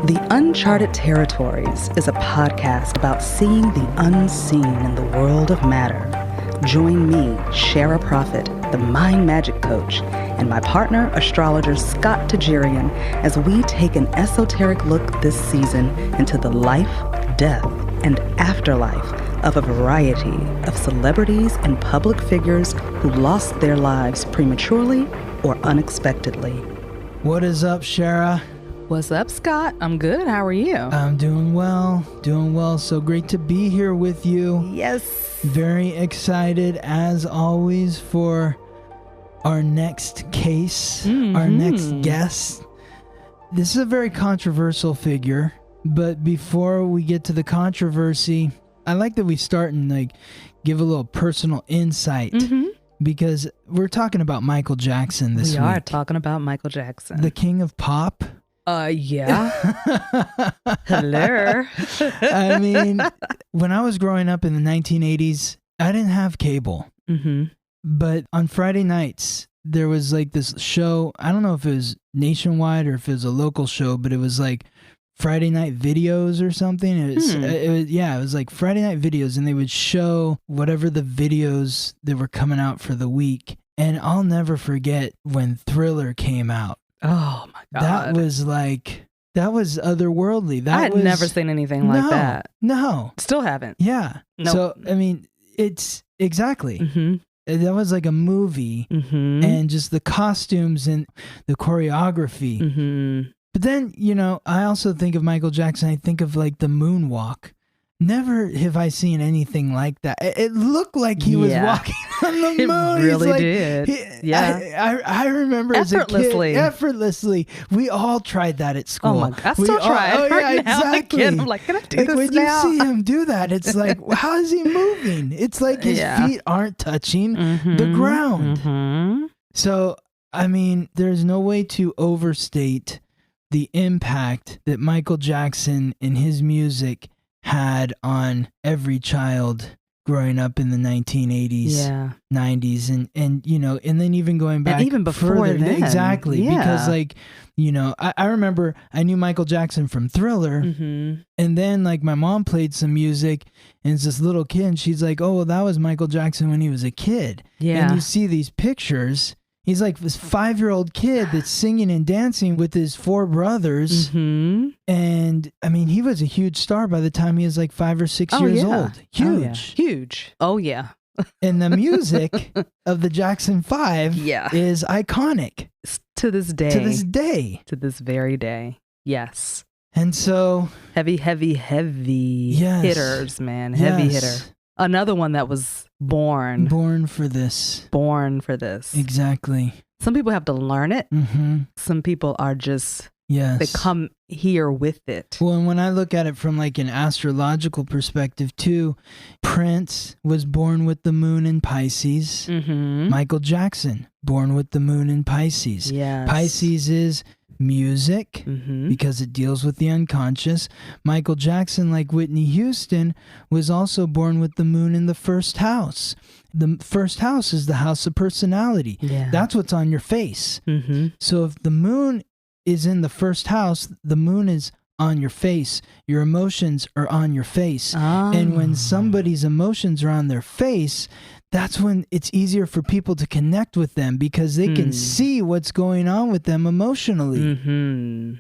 The Uncharted Territories is a podcast about seeing the unseen in the world of matter. Join me, Shara Prophet, the Mind Magic Coach, and my partner, astrologer Scott Tajirian, as we take an esoteric look this season into the life, death, and afterlife of a variety of celebrities and public figures who lost their lives prematurely or unexpectedly. What is up, Shara? What's up, Scott? I'm good. How are you? I'm doing well. So great to be here with you. Yes. Very excited, as always, for our next case, our next guest. This is a very controversial figure, but before we get to the controversy, I like that we start and give a little personal insight. Because we're talking about Michael Jackson this week. We are talking about Michael Jackson. The king of pop. Yeah. Hello. I mean, when I was growing up in the 1980s, I didn't have cable. But on Friday nights, there was this show. I don't know if it was nationwide or if it was a local show, but it was Friday night videos or something. It was like Friday night videos, and they would show whatever the videos that were coming out for the week. And I'll never forget when Thriller came out. Oh my God. That was otherworldly. I had never seen anything like that. No. Still haven't. Yeah. Nope. So, I mean, it's exactly. That was like a movie, and just the costumes and the choreography. But then, I also think of Michael Jackson. I think of the moonwalk. Never have I seen anything like that. It looked like he was walking on the moon. It really did. I remember effortlessly. As a kid, effortlessly. We all tried that at school. Oh my God, I still try it right now. Exactly. I'm like, can I do this when now? you see him do that, it's like, how is he moving? It's like his feet aren't touching the ground. So, I mean, there's no way to overstate the impact that Michael Jackson and his music had on every child growing up in the 1980s, 90s, and then even going back, and even before further, then. Exactly, because I remember I knew Michael Jackson from Thriller, and then my mom played some music, and it's this little kid, and she's like, "Oh, well, that was Michael Jackson when he was a kid." And you see these pictures. He's like this 5-year-old kid that's singing and dancing with his 4 brothers. And I mean, he was a huge star by the time he was 5 or 6 years old. Huge. Huge. Oh, yeah. And the music of the Jackson 5 is iconic. To this day. To this day. To this very day. Yes. And so. Heavy hitters, man. Heavy hitter. Another one that was born for this. Exactly. Some people have to learn it. Some people are just, they come here with it. Well, and when I look at it from an astrological perspective too, Prince was born with the moon in Pisces. Michael Jackson, born with the moon in Pisces. Yes. Pisces is music, because it deals with the unconscious. Michael Jackson, like Whitney Houston, was also born with the moon in the first house. The first house is the house of personality. That's what's on your face. So if the moon is in the first house, the moon is on your face. Your emotions are on your face. And when somebody's emotions are on their face, that's when it's easier for people to connect with them, because they can see what's going on with them emotionally.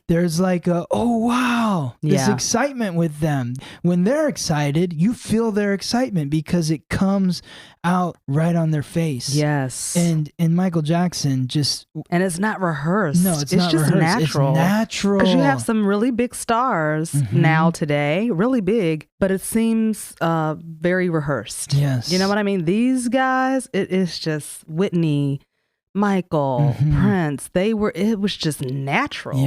There's oh, wow, this excitement with them. When they're excited, you feel their excitement because it comes out right on their face. Yes. And Michael Jackson just... And it's not rehearsed. No, it's not just rehearsed. natural. It's natural. Because you have some really big stars now today, really big, but it seems very rehearsed. Yes. You know what I mean? These guys, it is just Whitney, Michael, Prince. It was just natural,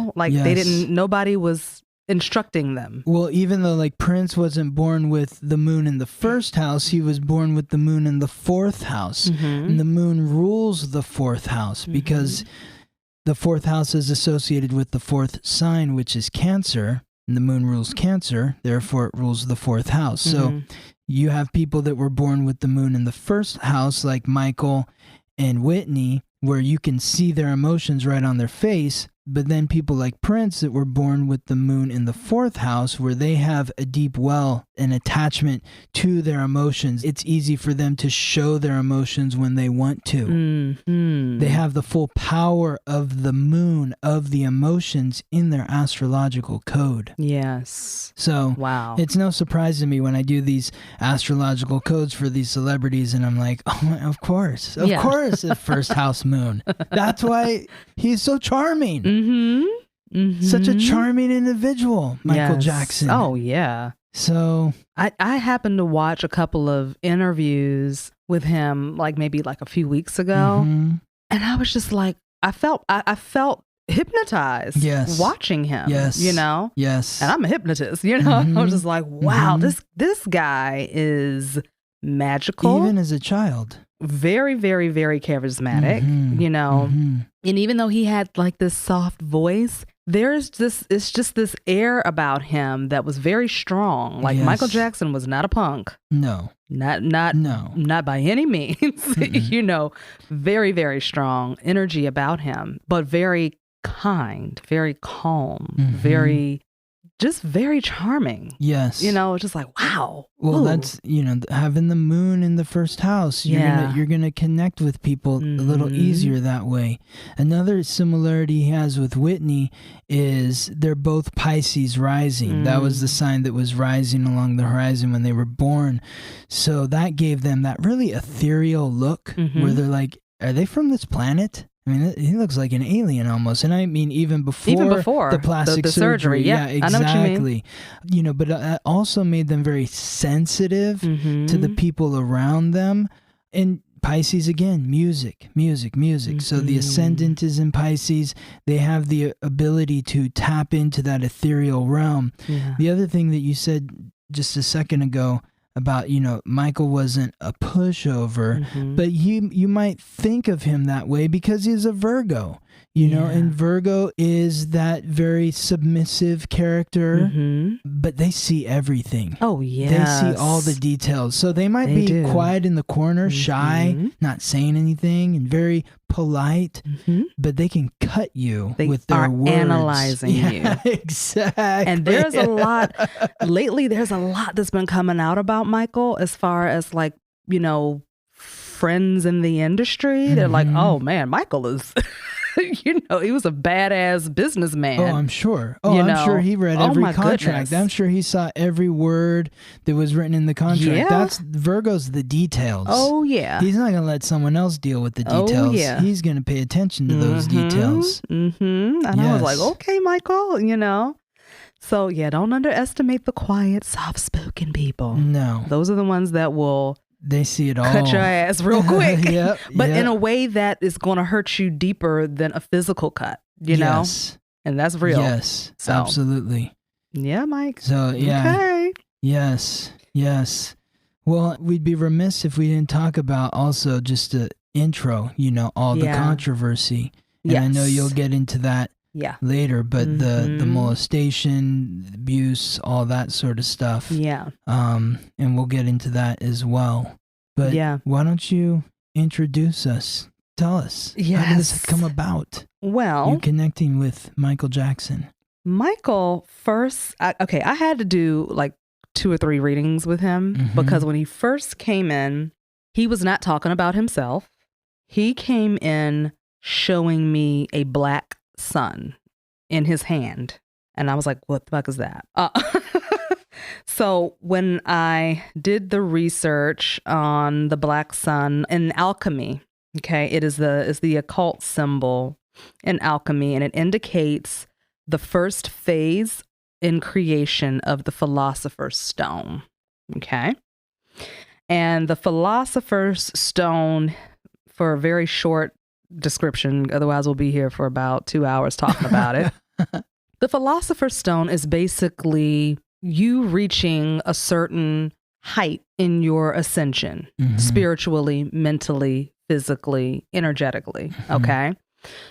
nobody was instructing them. Well, even though Prince wasn't born with the moon in the first house, he was born with the moon in the 4th house. And the moon rules the 4th house because the 4th house is associated with the 4th sign, which is Cancer. And the moon rules Cancer, therefore it rules the 4th house. So you have people that were born with the moon in the 1st house, like Michael and Whitney, where you can see their emotions right on their face. But then people like Prince that were born with the moon in the 4th house, where they have a deep well and attachment to their emotions, it's easy for them to show their emotions when they want to. Mm-hmm. They have the full power of the moon, of the emotions in their astrological code. Yes. So wow. It's no surprise to me when I do these astrological codes for these celebrities, and I'm like, oh, of course, the 1st house moon. That's why he's so charming. Mm-hmm. Mm-hmm. Such a charming individual, Michael Jackson. Oh, yeah. So I happened to watch a couple of interviews with him, like maybe like a few weeks ago, and I was just like, I felt hypnotized watching him. Yes. You know? Yes. And I'm a hypnotist, you know? I was just like, wow, this guy is magical. Even as a child. Very, very, very charismatic, you know? And even though he had like this soft voice, it's just this air about him that was very strong. Like Michael Jackson was not a punk. No. Not by any means. You know, very, very strong energy about him, but very kind, very calm, very charming. Yes. You know, it's just like, wow. Well, that's, you know, having the moon in the 1st house, you're gonna connect with people a little easier that way. Another similarity he has with Whitney is they're both Pisces rising. That was the sign that was rising along the horizon when they were born. So that gave them that really ethereal look where they're like, are they from this planet? I mean, he looks like an alien almost. And I mean, even before the plastic surgery. Yeah, exactly. I know what you mean. You know, but it also made them very sensitive to the people around them. And Pisces, again, music. So the ascendant is in Pisces. They have the ability to tap into that ethereal realm. Yeah. The other thing that you said just a second ago about, you know, Michael wasn't a pushover, but you might think of him that way because he's a Virgo, you know, and Virgo is that very submissive character, but they see everything. Oh, yeah. They see all the details. So they might be quiet in the corner, shy, not saying anything, and very polite, but they can cut you with their words. Analyzing you. Exactly. And there's a lot that's been coming out about Michael as far as like, you know, friends in the industry. They're like, oh man, Michael is, you know, he was a badass businessman. Oh, I'm sure. Oh, I'm sure he read every contract. Goodness. I'm sure he saw every word that was written in the contract. Yeah. That's Virgo's the details. Oh, yeah. He's not going to let someone else deal with the details. Oh, yeah. He's going to pay attention to those details. And I was like, okay, Michael, you know. So, yeah, don't underestimate the quiet, soft-spoken people. No. Those are the ones that will... They see it all. Cut your ass real quick. But yep. in a way that is going to hurt you deeper than a physical cut, you know? And that's real. Yes, so, absolutely. Yeah, Mike. So, yeah. Okay. Yes. Well, we'd be remiss if we didn't talk about also just the intro, you know, all the controversy. And I know you'll get into that later, but the molestation, abuse, all that sort of stuff. Yeah. And we'll get into that as well. But why don't you introduce us? Tell us. Yes. How did this come about? Well, you connecting with Michael Jackson. Michael first, I had to do like 2 or 3 readings with him because when he first came in, he was not talking about himself. He came in showing me a black sun in his hand. And I was like, what the fuck is that? So when I did the research on the black sun in alchemy, okay, it's the occult symbol in alchemy, and it indicates the first phase in creation of the philosopher's stone. Okay. And the philosopher's stone, for a very short description, otherwise we'll be here for about 2 hours talking about it. The philosopher's stone is basically you reaching a certain height in your ascension, spiritually, mentally, physically, energetically. Okay.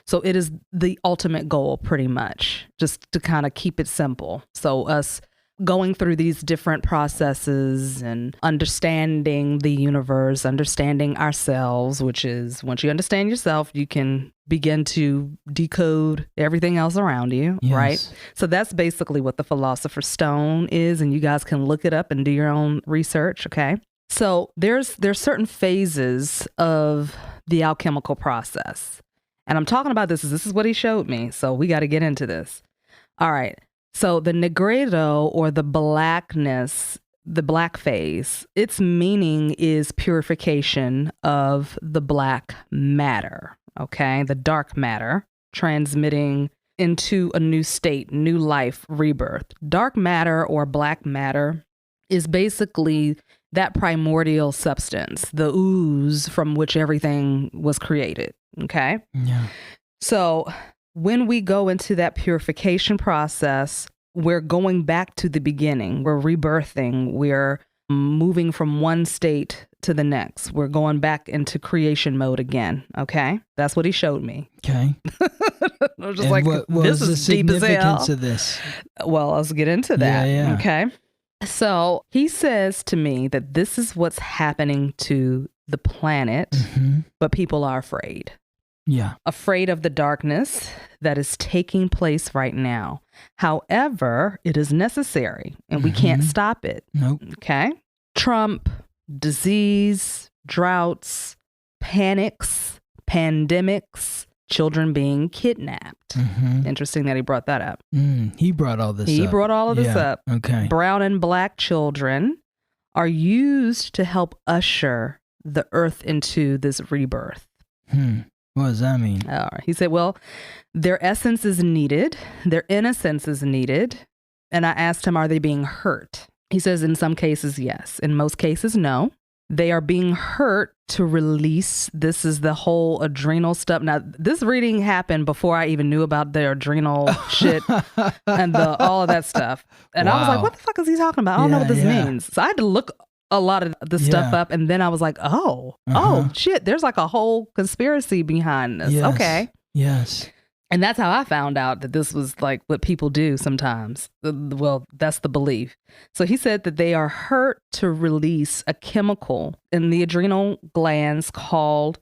So it is the ultimate goal, pretty much, just to kind of keep it simple. So us going through these different processes and understanding the universe, understanding ourselves, which is once you understand yourself, you can begin to decode everything else around you, right? So that's basically what the Philosopher's Stone is, and you guys can look it up and do your own research, okay? So there's certain phases of the alchemical process. And I'm talking about this is what he showed me, so we got to get into this. All right. So the negredo, or the blackness, the black phase, its meaning is purification of the black matter, okay? The dark matter, transmitting into a new state, new life, rebirth. Dark matter or black matter is basically that primordial substance, the ooze from which everything was created, okay? Yeah. So when we go into that purification process, we're going back to the beginning. We're rebirthing. We're moving from one state to the next. We're going back into creation mode again. Okay? That's what he showed me. Okay. I was just and like, what this was is the deep as hell. significance of this? Well, let's get into that. Yeah. Okay? So he says to me that this is what's happening to the planet, but people are afraid. Yeah. Afraid of the darkness that is taking place right now. However, it is necessary and we can't stop it. Nope. Okay? Trump, disease, droughts, panics, pandemics, children being kidnapped. Interesting that he brought that up. He brought all this up. He brought all of this up. Okay. Brown and black children are used to help usher the earth into this rebirth. What does that mean? All right. He said, well, their essence is needed. Their innocence is needed. And I asked him, are they being hurt? He says, in some cases, yes. In most cases, no. They are being hurt to release. This is the whole adrenal stuff. Now, this reading happened before I even knew about their adrenal shit and all of that stuff. And I was like, what the fuck is he talking about? I don't know what this means. So I had to look a lot of the stuff up, and then I was like, oh shit, there's like a whole conspiracy behind this. Yes. Okay. Yes. And that's how I found out that this was like what people do sometimes. Well, that's the belief. So he said that they are hurt to release a chemical in the adrenal glands called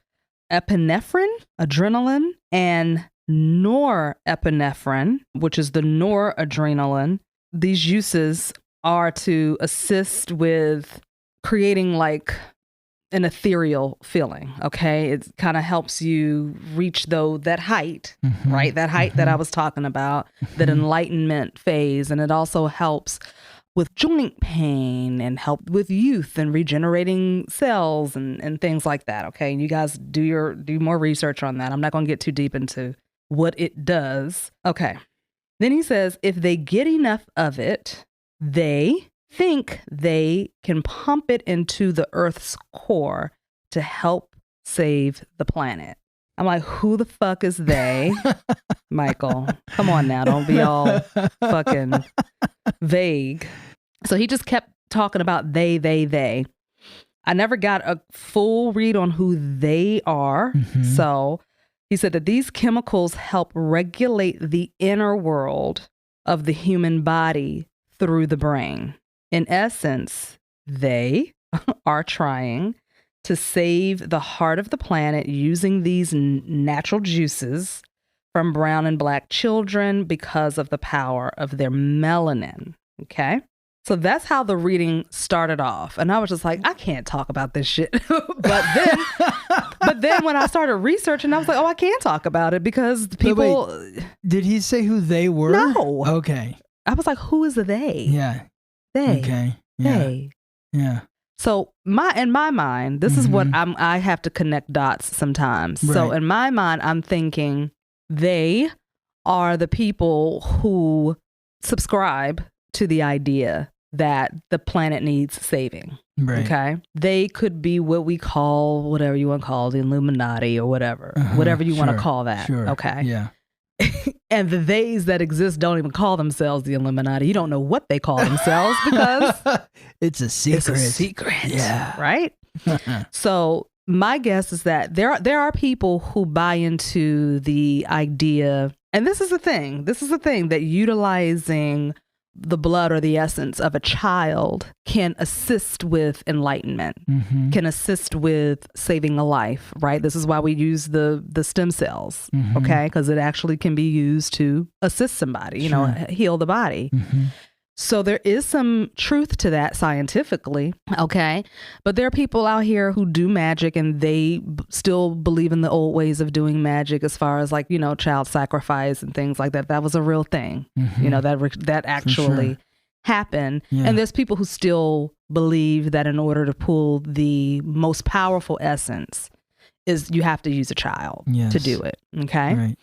epinephrine, adrenaline, and norepinephrine, which is the noradrenaline. These uses are to assist with creating like an ethereal feeling, okay? It kind of helps you reach that height, right? That height that I was talking about, that enlightenment phase. And it also helps with joint pain and help with youth and regenerating cells and things like that, okay? And you guys do more research on that. I'm not going to get too deep into what it does. Okay. Then he says, if they get enough of it, they think they can pump it into the Earth's core to help save the planet. I'm like, who the fuck is they? Michael, come on now. Don't be all fucking vague. So he just kept talking about they. I never got a full read on who they are. So he said that these chemicals help regulate the inner world of the human body through the brain. In essence, they are trying to save the heart of the planet using these natural juices from brown and black children because of the power of their melanin. Okay? So that's how the reading started off. And I was just like, I can't talk about this shit. but then when I started researching, I was like, oh, I can talk about it because people... Wait, did he say who they were? No. Okay. I was like, who is the they? Yeah. They. Okay. Yeah. They. Yeah. So in my mind, this is what I have to connect dots sometimes. Right. So in my mind, I'm thinking they are the people who subscribe to the idea that the planet needs saving. Right. Okay. They could be what we call, whatever you want to call the Illuminati or whatever, whatever you want to call that. Sure. Okay. Yeah. And the theys that exist don't even call themselves the Illuminati. You don't know what they call themselves because it's a secret. It's a secret. Yeah. Right? So my guess is that there are people who buy into the idea, and this is the thing that utilizing the blood or the essence of a child can assist with enlightenment, can assist with saving a life, right? This is why we use the stem cells, okay? Because it actually can be used to assist somebody, you know, heal the body. So there is some truth to that scientifically, okay? But there are people out here who do magic and they still believe in the old ways of doing magic as far as like, you know, child sacrifice and things like that. That was a real thing, you know, that actually happened. And there's people who still believe that in order to pull the most powerful essence is you have to use a child to do it, okay? Right.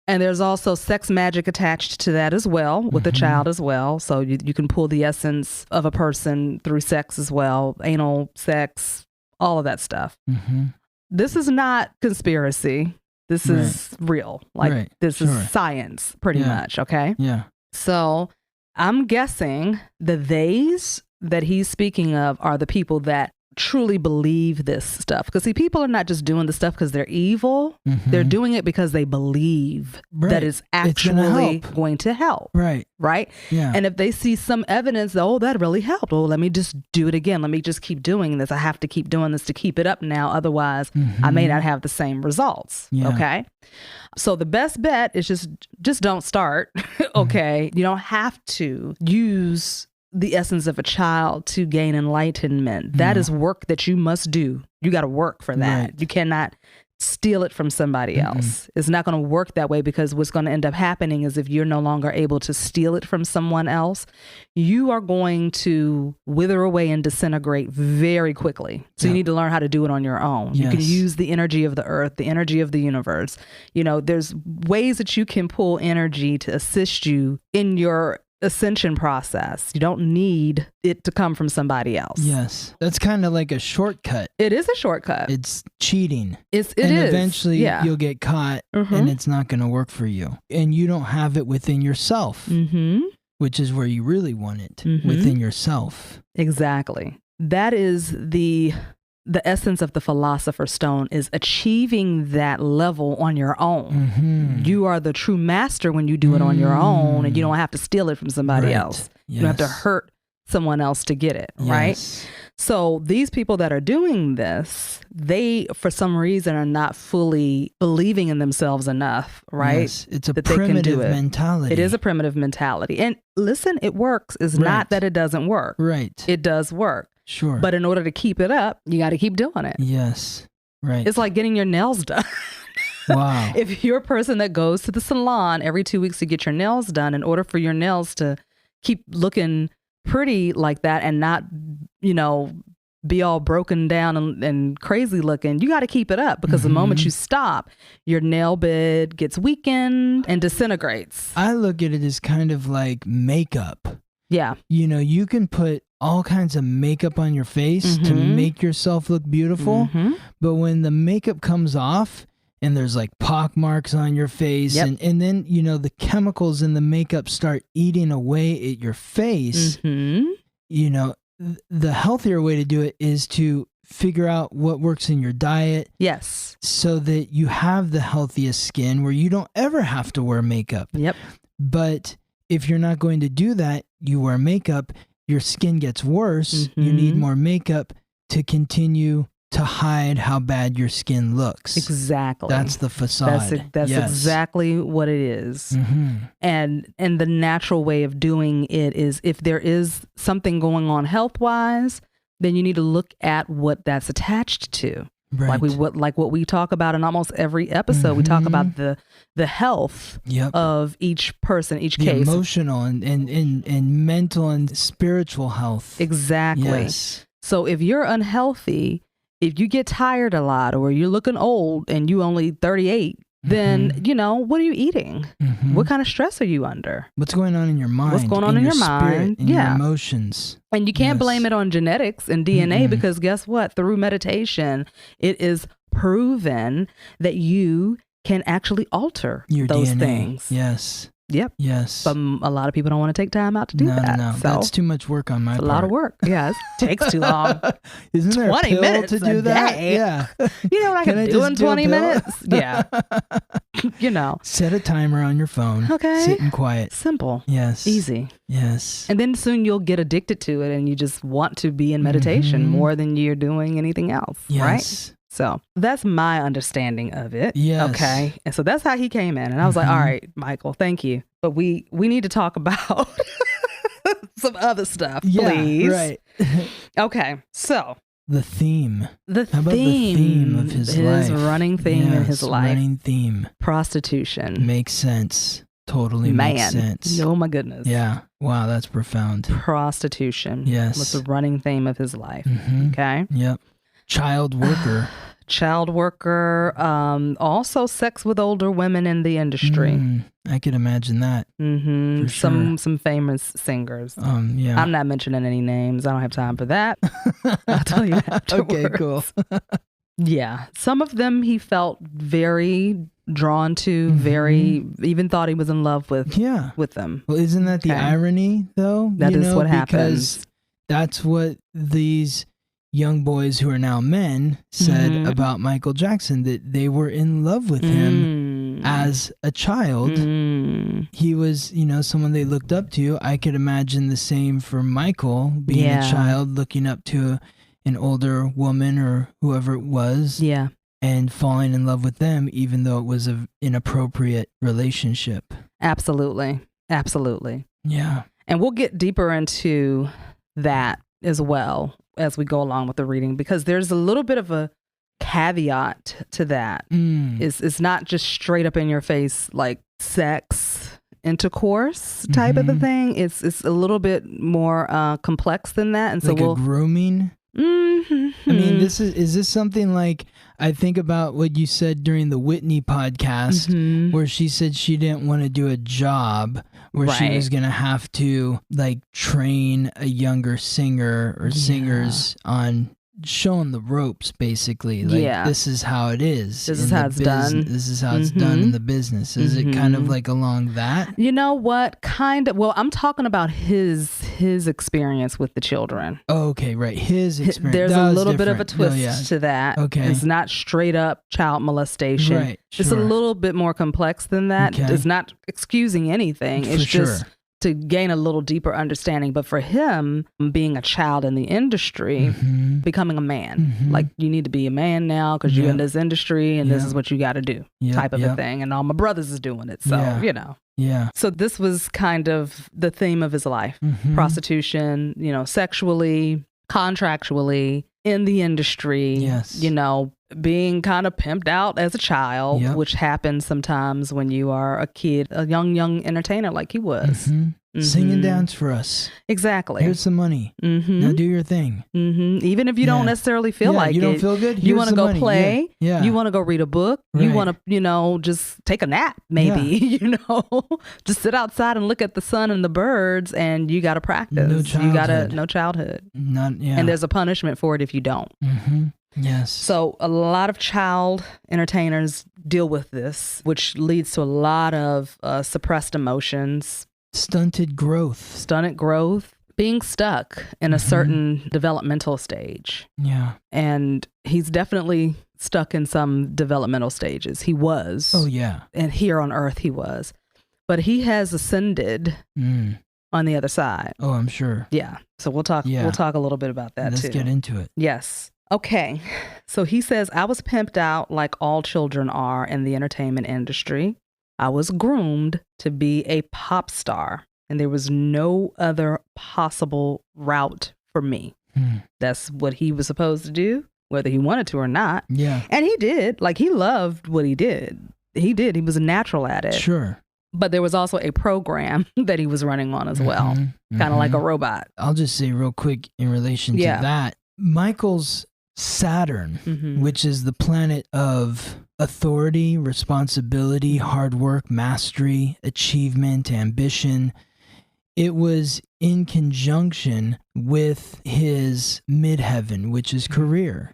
And there's also sex magic attached to that as well, with the child as well. So you can pull the essence of a person through sex as well, anal sex, all of that stuff. This is not conspiracy. This is real. Like this is science, pretty much, okay? Yeah. So I'm guessing the theys that he's speaking of are the people that truly believe this stuff. Because see, people are not just doing the stuff because they're evil. They're doing it because they believe that it's actually going to help. Right? Yeah. And if they see some evidence that, oh, that really helped. Oh, let me just do it again. Let me just keep doing this. I have to keep doing this to keep it up now. Otherwise, I may not have the same results. Okay? So the best bet is just don't start. Okay? You don't have to use the essence of a child to gain enlightenment. That is work that you must do. You got to work for that. You cannot steal it from somebody else. It's not going to work that way, because what's going to end up happening is if you're no longer able to steal it from someone else, you are going to wither away and disintegrate very quickly. So you need to learn how to do it on your own. You can use the energy of the earth, the energy of the universe. You know, there's ways that you can pull energy to assist you in your ascension process. You don't need it to come from somebody else. Yes. That's kind of like a shortcut. It is a shortcut. It's cheating. It is. Eventually you'll get caught and it's not going to work for you. And you don't have it within yourself, which is where you really want it, within yourself. Exactly. That is the essence of the Philosopher's Stone, is achieving that level on your own. You are the true master when you do it on your own, and you don't have to steal it from somebody else. You don't have to hurt someone else to get it, right? So these people that are doing this, they, for some reason, are not fully believing in themselves enough, right? It's a primitive mentality. It is a primitive mentality. And listen, it works. It's not that it doesn't work. It does work. Sure. But in order to keep it up, you got to keep doing it. Yes. Right. It's like getting your nails done. Wow. If you're a person that goes to the salon every 2 weeks to get your nails done, in order for your nails to keep looking pretty like that and not, you know, be all broken down and crazy looking, you got to keep it up, because the moment you stop, your nail bed gets weakened and disintegrates. I look at it as kind of like makeup. Yeah. You know, you can put all kinds of makeup on your face to make yourself look beautiful. But when the makeup comes off and there's like pock marks on your face, and then, you know, the chemicals in the makeup start eating away at your face, you know, the healthier way to do it is to figure out what works in your diet. Yes. So that you have the healthiest skin where you don't ever have to wear makeup. But if you're not going to do that, you wear makeup, your skin gets worse. You need more makeup to continue to hide how bad your skin looks. Exactly. That's the facade. That's exactly what it is. And the natural way of doing it is, if there is something going on health-wise, then you need to look at what that's attached to. Like what we talk about in almost every episode. We talk about the health of each person, each case. Emotional and mental and spiritual health. Exactly. Yes. So if you're unhealthy, if you get tired a lot, or you're looking old and you only 38, then, you know, what are you eating? What kind of stress are you under? What's going on in your mind? What's going on in your mind? In your emotions. And you can't blame it on genetics and DNA, because guess what? Through meditation, it is proven that you can actually alter your those DNA. things. Yes. Yep. Yes. But a lot of people don't want to take time out to do that. No. So That's too much work on my part. a lot of work. Yeah, it takes too long. Isn't there 20 a pill minutes to do a that? day? Yeah. You know what I can do in 20 minutes? Yeah. Set a timer on your phone. Okay. Sit and quiet. Simple. Yes. Easy. Yes. And then soon you'll get addicted to it and you just want to be in meditation more than you're doing anything else. Yes. Right? So that's my understanding of it. Yes. Okay. And so that's how he came in. And I was like, all right, Michael, thank you. But we need to talk about some other stuff, please. Right. Okay. So the theme. The theme of his life? His running theme in his life. Running theme. Prostitution. Makes sense. Totally makes sense. Oh my goodness. Yeah. Wow, that's profound. Prostitution. Yes. Was the running theme of his life. Okay. Yep. Child worker. Child worker. Also sex with older women in the industry. I could imagine that. For sure. Some famous singers. Yeah. I'm not mentioning any names. I don't have time for that. I'll tell you afterwards. Okay, cool. Yeah. Some of them he felt very drawn to, very, even thought he was in love with. Yeah. With them. Well, isn't that the irony though? That is what happens. Because that's what these young boys who are now men said about Michael Jackson, that they were in love with him as a child. He was, someone they looked up to. I could imagine the same for Michael, being a child looking up to an older woman or whoever it was. Yeah. And falling in love with them, even though it was an inappropriate relationship. Absolutely. Absolutely. Yeah. And we'll get deeper into that as well as we go along with the reading, because there's a little bit of a caveat to that. It's not just straight up in your face like sex intercourse type of a thing. It's a little bit more complex than that. And so like a grooming. I mean, is this something like, I think about what you said during the Whitney podcast, where she said she didn't want to do a job where she was going to have to like train a younger singer or singers on showing the ropes, basically. Like, this is how it is. This is how it's done. This is how it's done in the business. Is it kind of like along that? You know what? Kind of. Well, I'm talking about his experience with the children. Oh, okay, right. His experience. There's a little bit of a twist to that. Okay. It's not straight up child molestation. Right. It's a little bit more complex than that. Okay. It's not excusing anything. It's just to gain a little deeper understanding. But for him, being a child in the industry, becoming a man, like you need to be a man now because you're in this industry and this is what you got to do, type of a thing. And all my brothers is doing it. So, Yeah. So this was kind of the theme of his life. Prostitution, sexually, contractually, in the industry, being kind of pimped out as a child, which happens sometimes when you are a kid, a young entertainer like he was. Sing and dance for us. Exactly. Here's some money. Now do your thing. Even if you don't necessarily feel like you don't feel good. You want to go money. play. Yeah. You want to go read a book. Right. You want to, just take a nap, maybe, just sit outside and look at the sun and the birds, and you got to practice. No childhood. No childhood. And there's a punishment for it if you don't. Yes. So a lot of child entertainers deal with this, which leads to a lot of suppressed emotions. Stunted growth, being stuck in a certain developmental stage. Yeah. And he's definitely stuck in some developmental stages. He was. Oh, yeah. And here on earth he was. But he has ascended on the other side. Oh, I'm sure. Yeah. So we'll talk a little bit about that too. Let's get into it. Yes. Okay. So he says, I was pimped out like all children are in the entertainment industry. I was groomed to be a pop star, and there was no other possible route for me. That's what he was supposed to do, whether he wanted to or not. Yeah. And he did. Like, he loved what he did. He did. He was a natural at it. Sure. But there was also a program that he was running on as well, kind of like a robot. I'll just say real quick in relation to that, Michael's Saturn, which is the planet of authority, responsibility, hard work, mastery, achievement, ambition, it was in conjunction with his midheaven, which is career,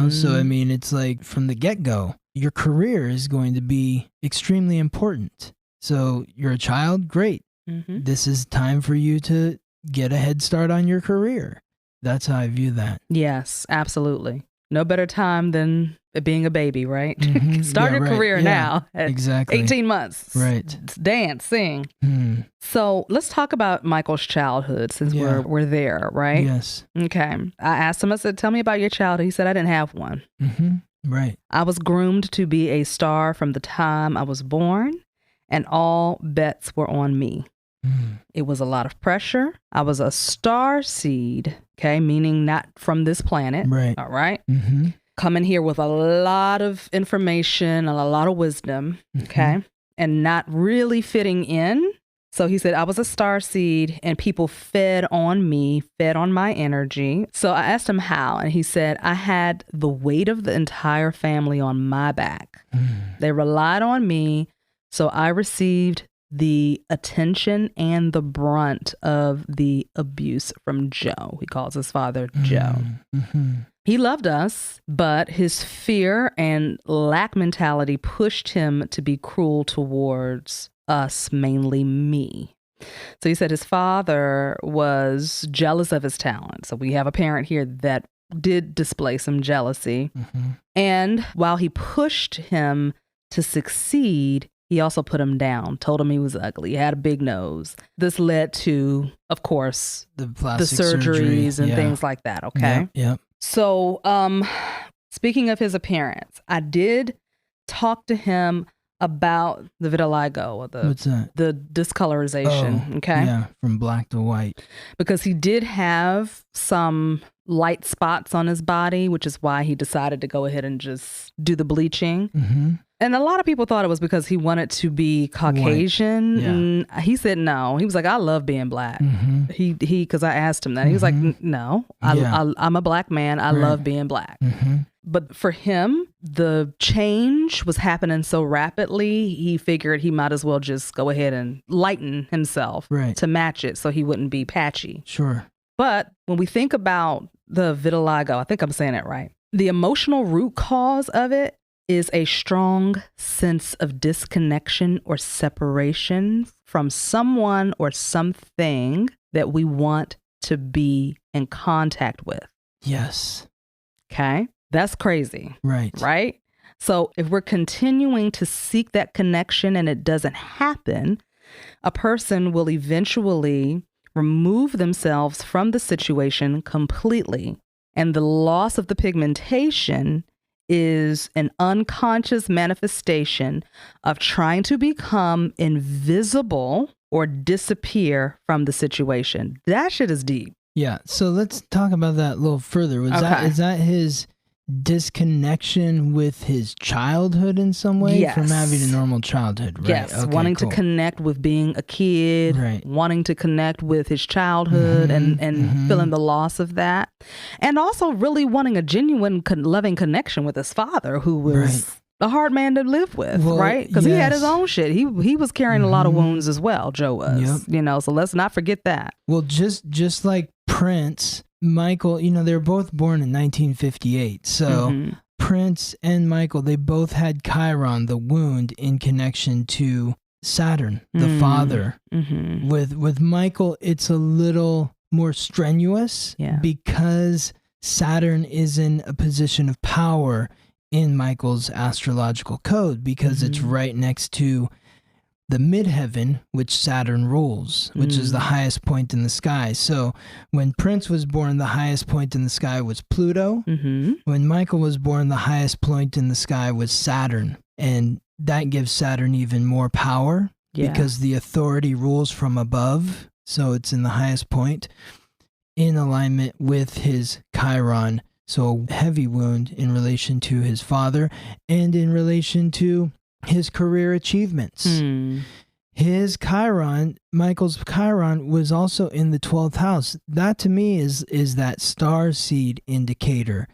So, I mean, it's like from the get-go, your career is going to be extremely important. So you're a child? Great. Mm-hmm. This is time for you to get a head start on your career. That's how I view that. Yes, absolutely. No better time than being a baby, right? Mm-hmm. Start your career now at exactly. 18 months. Right. Dance, sing. Hmm. So let's talk about Michael's childhood since we're there, right? Yes. Okay. I asked him, I said, tell me about your childhood. He said, I didn't have one. Mm-hmm. Right. I was groomed to be a star from the time I was born, and all bets were on me. It was a lot of pressure. I was a star seed, okay, meaning not from this planet. Right. All right. Mm-hmm. Coming here with a lot of information and a lot of wisdom, okay, and not really fitting in. So he said, I was a star seed and people fed on me, fed on my energy. So I asked him how, and he said, I had the weight of the entire family on my back. They relied on me, so I received the attention and the brunt of the abuse from Joe. He calls his father Joe. He loved us, but his fear and lack mentality pushed him to be cruel towards us, mainly me. So he said his father was jealous of his talent. So we have a parent here that did display some jealousy. And while he pushed him to succeed, he also put him down, told him he was ugly, he had a big nose. This led to, of course, the surgeries and things like that, okay? Yep. So, speaking of his appearance, I did talk to him about the vitiligo, or What's that? The discolorization, okay? Yeah, from black to white. Because he did have some light spots on his body, which is why he decided to go ahead and just do the bleaching. And a lot of people thought it was because he wanted to be Caucasian. And he said no. He was like, I love being black. Because I asked him that. He was like, no, I'm a black man. I love being black. But for him, the change was happening so rapidly, he figured he might as well just go ahead and lighten himself to match it so he wouldn't be patchy. Sure. But when we think about the vitiligo, I think I'm saying it right, the emotional root cause of it is a strong sense of disconnection or separation from someone or something that we want to be in contact with. Yes. Okay? That's crazy. Right. Right? So if we're continuing to seek that connection and it doesn't happen, a person will eventually remove themselves from the situation completely. And the loss of the pigmentation is an unconscious manifestation of trying to become invisible or disappear from the situation. That shit is deep. Yeah. So let's talk about that a little further. Is that his disconnection with his childhood in some way? Yes. From having a normal childhood, right? Yes, Okay, wanting cool. to connect with being a kid, right. Wanting to connect with his childhood and feeling the loss of that. And also really wanting a genuine, loving connection with his father, who was a hard man to live with, right? Because he had his own shit. He was carrying a lot of wounds as well, Joe was. You know, so let's not forget that. Well, just like Prince, Michael, you know, they were both born in 1958. So Prince and Michael, they both had Chiron, the wound, in connection to Saturn, the father. With Michael, it's a little more strenuous because Saturn is in a position of power in Michael's astrological code, because it's right next to the midheaven, which Saturn rules, which is the highest point in the sky. So when Prince was born, the highest point in the sky was Pluto. When Michael was born, the highest point in the sky was Saturn. And that gives Saturn even more power because the authority rules from above. So it's in the highest point in alignment with his Chiron. So a heavy wound in relation to his father and in relation to his career achievements. His Chiron, Michael's Chiron, was also in the 12th house. That to me is that star seed indicator,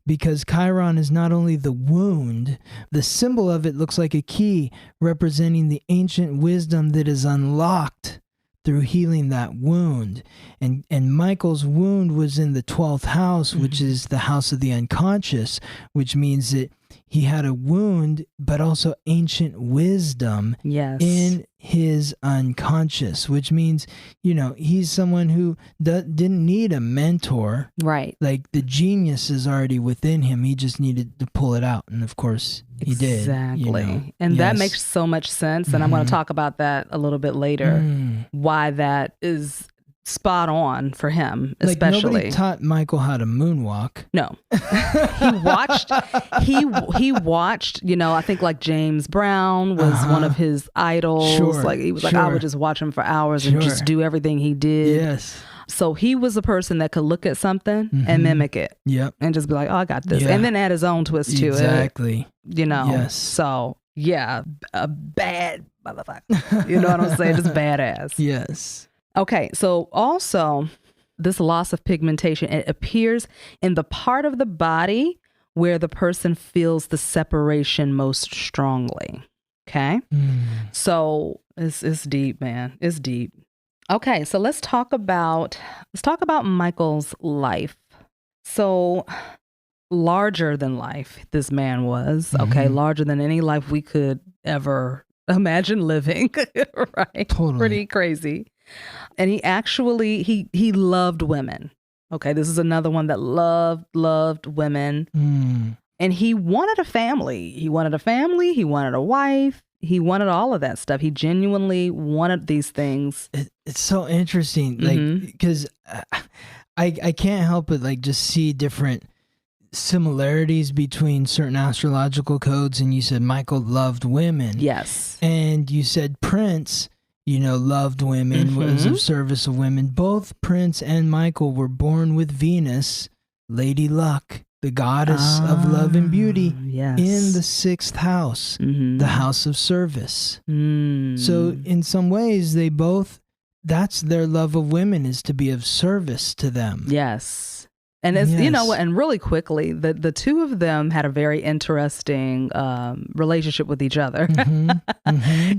because Chiron is not only the wound, the symbol of it looks like a key representing the ancient wisdom that is unlocked through healing that wound. And Michael's wound was in the 12th house, which is the house of the unconscious, which means that he had a wound, but also ancient wisdom in his unconscious, which means, he's someone who didn't need a mentor. Right. Like the genius is already within him. He just needed to pull it out. And of course he did. Exactly. And that makes so much sense. And I'm going to talk about that a little bit later, why that is spot on for him, especially. Like nobody taught Michael how to moonwalk. No. he watched, I think like James Brown was one of his idols. Sure, like he was like, I would just watch him for hours and just do everything he did. Yes. So he was a person that could look at something and mimic it. Yep. And just be like, oh, I got this. Yeah. And then add his own twist to it. Exactly. Yes. So yeah, a bad motherfucker. You know what I'm saying? Just badass. Yes. Okay, so also this loss of pigmentation, it appears in the part of the body where the person feels the separation most strongly. Okay? So it's deep, man. It's deep. Okay, so let's talk about Michael's life. So larger than life this man was, okay? Larger than any life we could ever imagine living, right? Totally. Pretty crazy. And he actually, he loved women. Okay, this is another one that loved women. And he wanted a family. He wanted a wife. He wanted all of that stuff. He genuinely wanted these things. It's so interesting, like, because I can't help but like just see different similarities between certain astrological codes. And you said Michael loved women. Yes. And you said Prince, loved women, was of service of women. Both Prince and Michael were born with Venus, Lady Luck, the goddess of love and beauty, in the 6th house, the house of service. So in some ways, they both, that's their love of women, is to be of service to them. Yes. And it's, and really quickly, the two of them had a very interesting relationship with each other.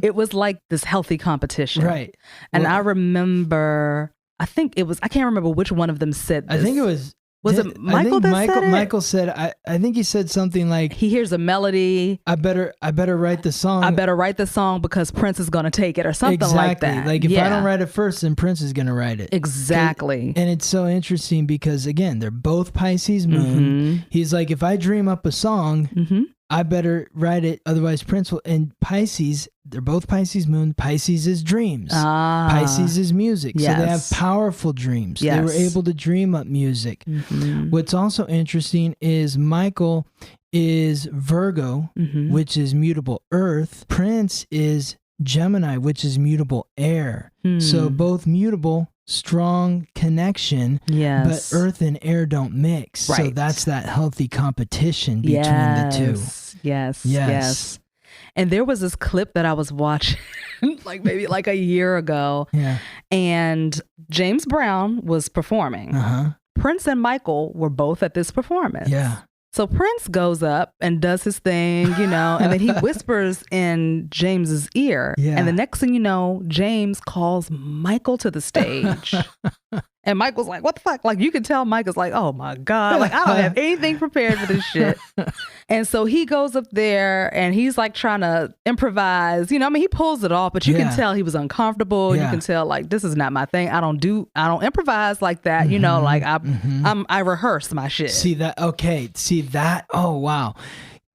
It was like this healthy competition. Right. And I remember, I can't remember which one of them said this. I think it was it Michael that said it? Michael said, I think he said something like, he hears a melody. I better write the song. I better write the song because Prince is going to take it or something like that. Like if I don't write it first, then Prince is going to write it. Exactly. And it's so interesting because again, they're both Pisces moon. He's like, if I dream up a song, I better write it. Otherwise Prince will. And Pisces, they're both Pisces moon. Pisces is dreams. Pisces is music. Yes. So they have powerful dreams. They were able to dream up music. What's also interesting is Michael is Virgo, which is mutable earth. Prince is Gemini, which is mutable air. So both mutable, strong connection, but earth and air don't mix. Right. So that's that healthy competition between the two. Yes. And there was this clip that I was watching maybe a year ago. Yeah. And James Brown was performing. Prince and Michael were both at this performance. Yeah. So Prince goes up and does his thing, and then he whispers in James's ear. Yeah. And the next thing you know, James calls Michael to the stage. And Michael's like, what the fuck? Like, you can tell Michael's like, oh my God, like, I don't have anything prepared for this shit. And so he goes up there and he's like trying to improvise, he pulls it off, but you can tell he was uncomfortable. You can tell like, this is not my thing. I don't improvise like that. Like I rehearse my shit. See that? Okay. See that? Oh, wow.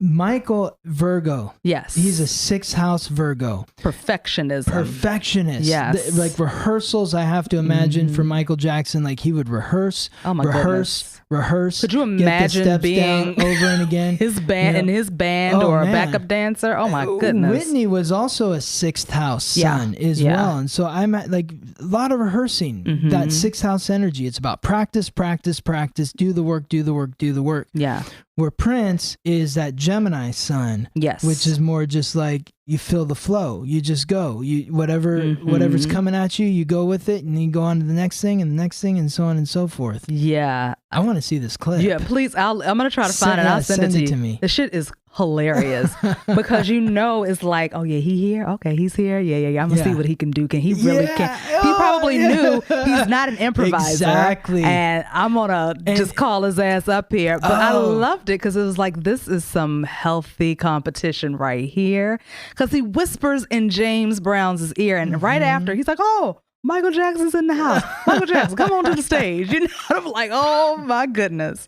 Michael, Virgo. Yes. He's a 6th house Virgo. Perfectionism. Yes. Like rehearsals, I have to imagine for Michael Jackson, like he would rehearse. Oh my goodness. Rehearse. Could you imagine being over and again? his band or a backup dancer? Oh my goodness. Whitney was also a 6th house son as well. And so I'm at like a lot of rehearsing, that 6th house energy. It's about practice, do the work. Yeah. Where Prince is that Gemini sun, which is more just like you feel the flow. You just go. You whatever's coming at you, you go with it, and then you go on to the next thing and the next thing, and so on and so forth. Yeah, I want to see this clip. Yeah, please. I'm gonna try to find it. I'll send it to you. Me. The shit is hilarious because it's like, oh yeah, he here, okay, he's here, yeah, I'm gonna see what he can do. Can he really can he probably knew he's not an improviser, exactly, and I'm gonna just call his ass up here. But I loved it because it was like, this is some healthy competition right here, because he whispers in James Brown's ear, and right after he's like, oh, Michael Jackson's in the house. Michael Jackson, come on to the stage. I'm like, oh my goodness.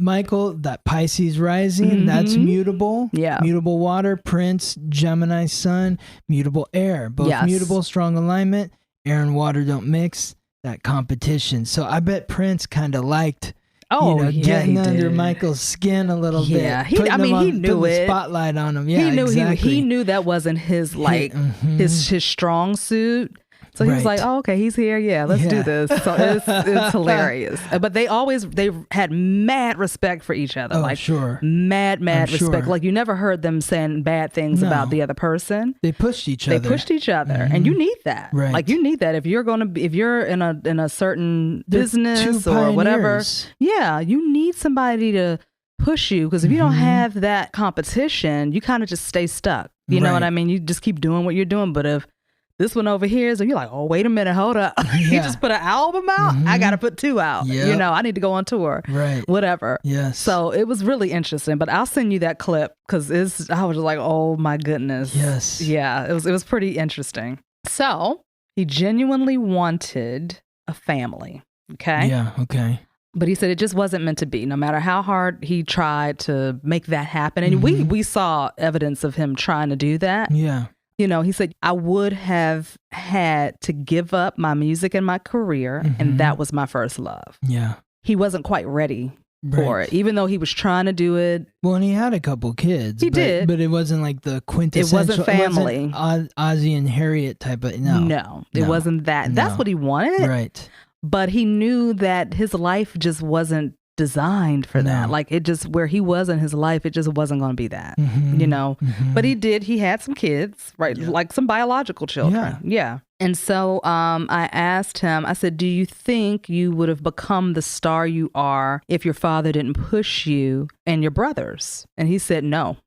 Michael, that Pisces rising, that's mutable. Yeah. Mutable water, Prince, Gemini sun, mutable air. Both mutable, strong alignment. Air and water don't mix. That competition. So I bet Prince kind of liked getting under Michael's skin a little bit. Yeah, he knew it. The spotlight on him. Yeah, he knew that wasn't his his strong suit. So he was like, oh, okay, he's here. Yeah, let's do this. So it's hilarious. But they had mad respect for each other. Mad respect. Sure. Like, you never heard them saying bad things about the other person. They pushed each other. And you need that. Right. Like, you need that if you're in a certain business or whatever. Yeah, you need somebody to push you, because if you don't have that competition, you kind of just stay stuck. You know what I mean? You just keep doing what you're doing. But if this one over here, so you're like, oh, wait a minute, hold up. You just put an album out? I got to put 2 out. Yep. I need to go on tour. Right. Whatever. Yes. So it was really interesting, but I'll send you that clip because I was just like, oh my goodness. Yes. Yeah, it was pretty interesting. So he genuinely wanted a family. Okay. Yeah. Okay. But he said it just wasn't meant to be, no matter how hard he tried to make that happen. And we saw evidence of him trying to do that. Yeah. He said, I would have had to give up my music and my career, and that was my first love. Yeah. He wasn't quite ready for it, even though he was trying to do it. Well, and he had a couple kids. He did. But it wasn't like the quintessential. It wasn't family. It wasn't Ozzy and Harriet type of, No, it wasn't that. No. That's what he wanted. Right. But he knew that his life just wasn't designed for that. Like, it just, where he was in his life, it just wasn't going to be that, But he had some kids, right? Yeah. Like some biological children. Yeah. And so I asked him, I said, do you think you would have become the star you are if your father didn't push you and your brothers? And he said, no.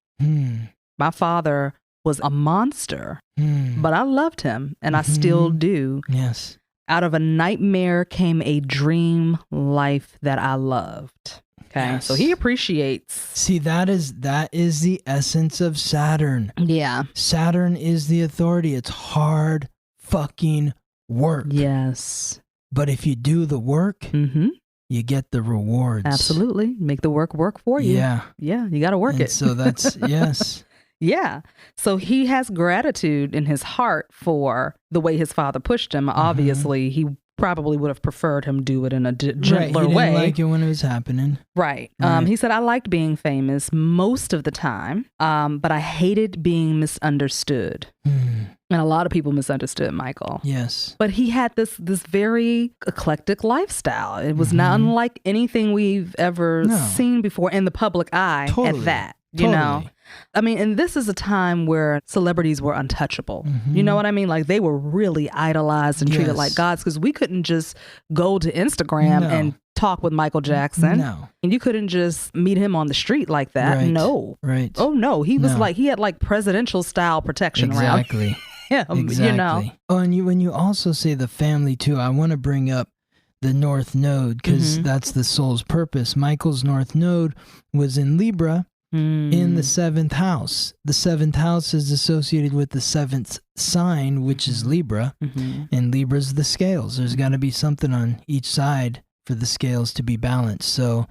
My father was a monster, but I loved him, and I still do. Yes. Out of a nightmare came a dream life that I loved. Okay. Yes. So he appreciates. See, that is the essence of Saturn. Yeah. Saturn is the authority. It's hard fucking work. Yes. But if you do the work, you get the rewards. Absolutely. Make the work for you. Yeah. Yeah. You got to work it. So that's, yes. Yeah. So he has gratitude in his heart for the way his father pushed him. Obviously, he probably would have preferred him do it in a gentler way. He didn't like it when it was happening. Right. He said, I liked being famous most of the time, but I hated being misunderstood. And a lot of people misunderstood Michael. Yes. But he had this very eclectic lifestyle. It was not unlike anything we've ever seen before in the public eye at that. I mean, and this is a time where celebrities were untouchable. You know what I mean? Like, they were really idolized and treated like gods, because we couldn't just go to Instagram and talk with Michael Jackson. No. And you couldn't just meet him on the street like that. Right. No. Right. Oh, no. He was he had like presidential style protection around him. Exactly. Oh, and when you also say the family too, I want to bring up the North Node, because that's the soul's purpose. Michael's North Node was in Libra. In the 7th house. The 7th house is associated with the 7th sign, which is Libra, and Libra's the scales. There's got to be something on each side for the scales to be balanced. So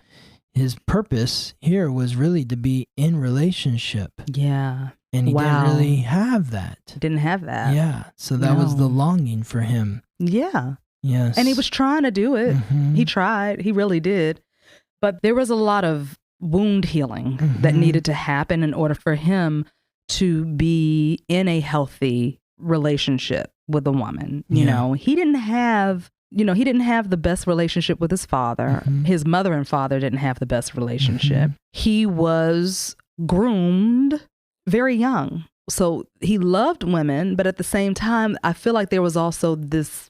his purpose here was really to be in relationship. Yeah. And he didn't really have that. Didn't have that. Yeah. So that was the longing for him. Yeah. Yes. And he was trying to do it. He tried. He really did. But there was a lot of wound healing that needed to happen in order for him to be in a healthy relationship with a woman. You know, he didn't have the best relationship with his father. His mother and father didn't have the best relationship. He was groomed very young. So he loved women, but at the same time, I feel like there was also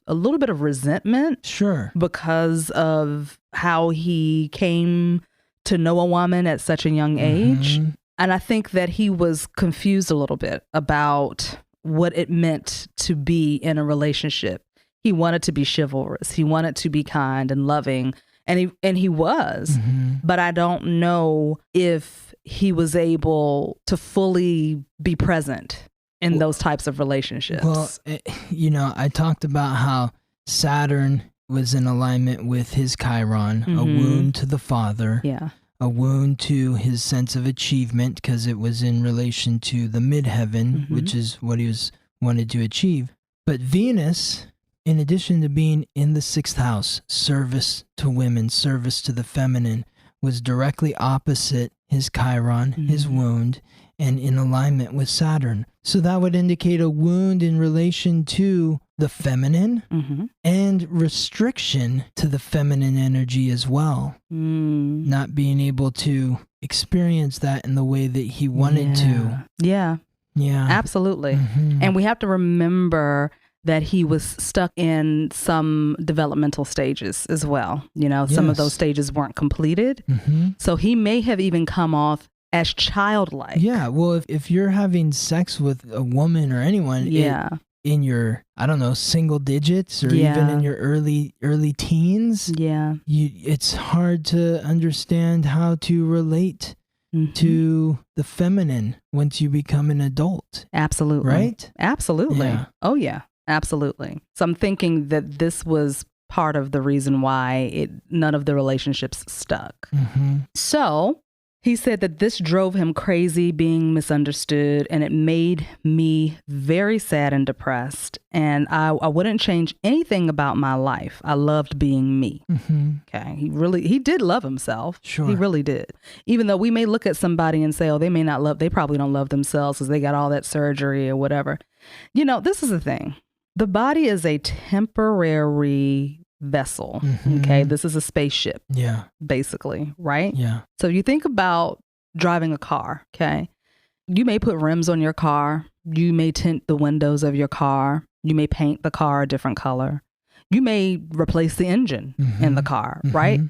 a little bit of resentment. Sure. Because of how he came to know a woman at such a young age. And I think that he was confused a little bit about what it meant to be in a relationship. He wanted to be chivalrous. He wanted to be kind and loving. And he was. But I don't know if he was able to fully be present in those types of relationships. Well, I talked about how Saturn was in alignment with his Chiron, a wound to the father, a wound to his sense of achievement because it was in relation to the midheaven, which is what he wanted to achieve. But Venus, in addition to being in the 6th house, service to women, service to the feminine, was directly opposite his Chiron, his wound, and in alignment with Saturn. So that would indicate a wound in relation to the feminine and restriction to the feminine energy as well. Not being able to experience that in the way that he wanted to. Yeah. Absolutely. And we have to remember that he was stuck in some developmental stages as well. Some of those stages weren't completed. So he may have even come off as childlike. Yeah. Well, if you're having sex with a woman or anyone in your, I don't know, single digits or even in your early teens, it's hard to understand how to relate to the feminine once you become an adult. Absolutely. Right? Absolutely. Yeah. Oh, yeah. Absolutely. So I'm thinking that this was part of the reason why none of the relationships stuck. So he said that this drove him crazy, being misunderstood, and it made me very sad and depressed. And I wouldn't change anything about my life. I loved being me. Okay. He did love himself. Sure. He really did. Even though we may look at somebody and say, oh, they probably don't love themselves because they got all that surgery or whatever. This is the thing. The body is a temporary vessel. Okay. This is a spaceship. Yeah. Basically. Right. Yeah. So you think about driving a car. Okay. You may put rims on your car. You may tint the windows of your car. You may paint the car a different color. You may replace the engine in the car. Right.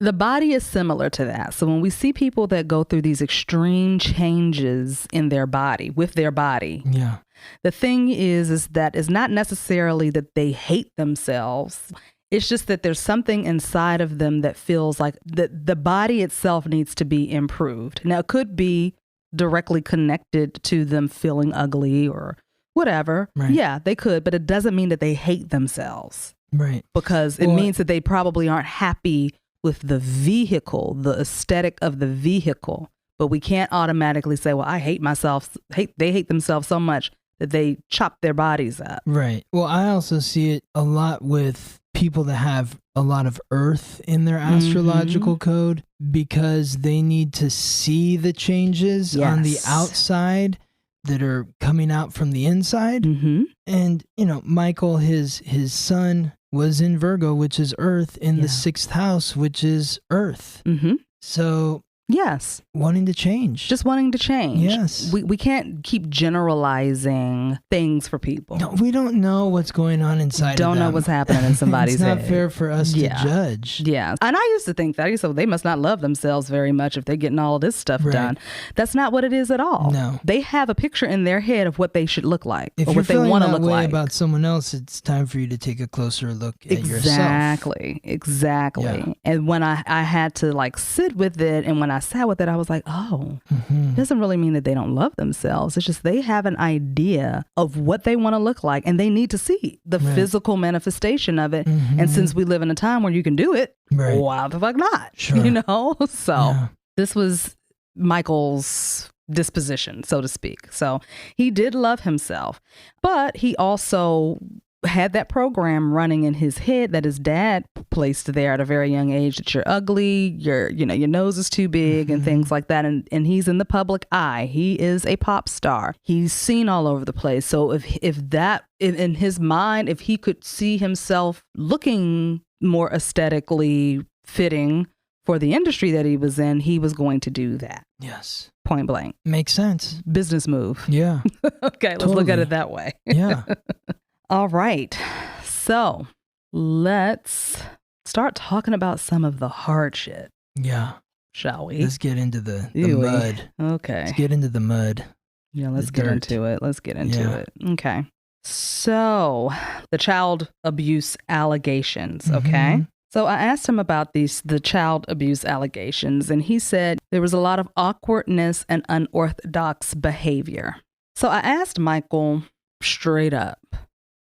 The body is similar to that. So when we see people that go through these extreme changes in their body, with their body, the thing is that it's not necessarily that they hate themselves. It's just that there's something inside of them that feels like the body itself needs to be improved. Now, it could be directly connected to them feeling ugly or whatever. Right. Yeah, they could, but it doesn't mean that they hate themselves. Right. Because it means that they probably aren't happy with the vehicle, the aesthetic of the vehicle. But we can't automatically say, well, I hate myself. They hate themselves so much that they chop their bodies up. Right. Well, I also see it a lot with people that have a lot of earth in their astrological code because they need to see the changes on the outside that are coming out from the inside. And, Michael, his son was in Virgo, which is earth, in the 6th house, which is earth. So yes, wanting to change. Just wanting to change. Yes. We can't keep generalizing things for people. No, we don't know what's going on inside Don't of them. know what's happening in somebody's head. It's not fair for us to judge. Yeah. And I used to think that. So they must not love themselves very much if they're getting all of this stuff done. That's not what it is at all. No. They have a picture in their head of what they should look like or what they want to look like. If you're feeling that way about someone else, it's time for you to take a closer look at yourself. Exactly. Yeah. And when I had to sit with it, and when I sat with it, I was like, oh, it doesn't really mean that they don't love themselves. It's just they have an idea of what they want to look like, and they need to see the physical manifestation of it. And since we live in a time where you can do it, why the fuck not? Sure. So this was Michael's disposition, so to speak. So he did love himself, but he also had that program running in his head that his dad placed there at a very young age, that you're ugly, your nose is too big and things like that. And he's in the public eye. He is a pop star. He's seen all over the place. So if in his mind, if he could see himself looking more aesthetically fitting for the industry that he was in, he was going to do that. Yes. Point blank. Makes sense. Business move. Yeah. Okay, let's look at it that way. Yeah. All right. So let's start talking about some of the hard shit. Yeah. shall we? Let's get into the mud. Okay. Let's get into the mud. Yeah, let's get into it. Okay. So, the child abuse allegations, okay? So I asked him about the child abuse allegations, and he said there was a lot of awkwardness and unorthodox behavior. So I asked Michael straight up,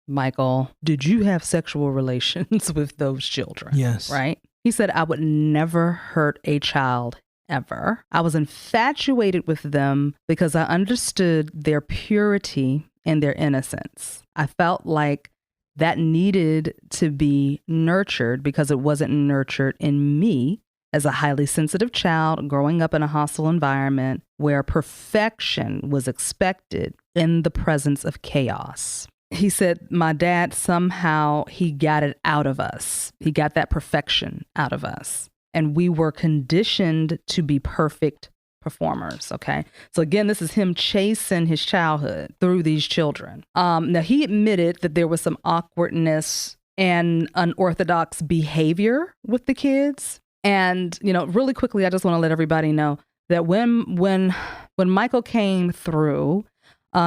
Michael, did you have sexual relations with those children? Yes. Right? He said, I would never hurt a child ever. I was infatuated with them because I understood their purity and their innocence. I felt like that needed to be nurtured because it wasn't nurtured in me as a highly sensitive child growing up in a hostile environment where perfection was expected in the presence of chaos. He said, my dad somehow, he got it out of us. He got that perfection out of us. And we were conditioned to be perfect performers. Okay. So again, this is him chasing his childhood through these children. Now he admitted that there was some awkwardness and unorthodox behavior with the kids. And, really quickly, I just want to let everybody know that when Michael came through,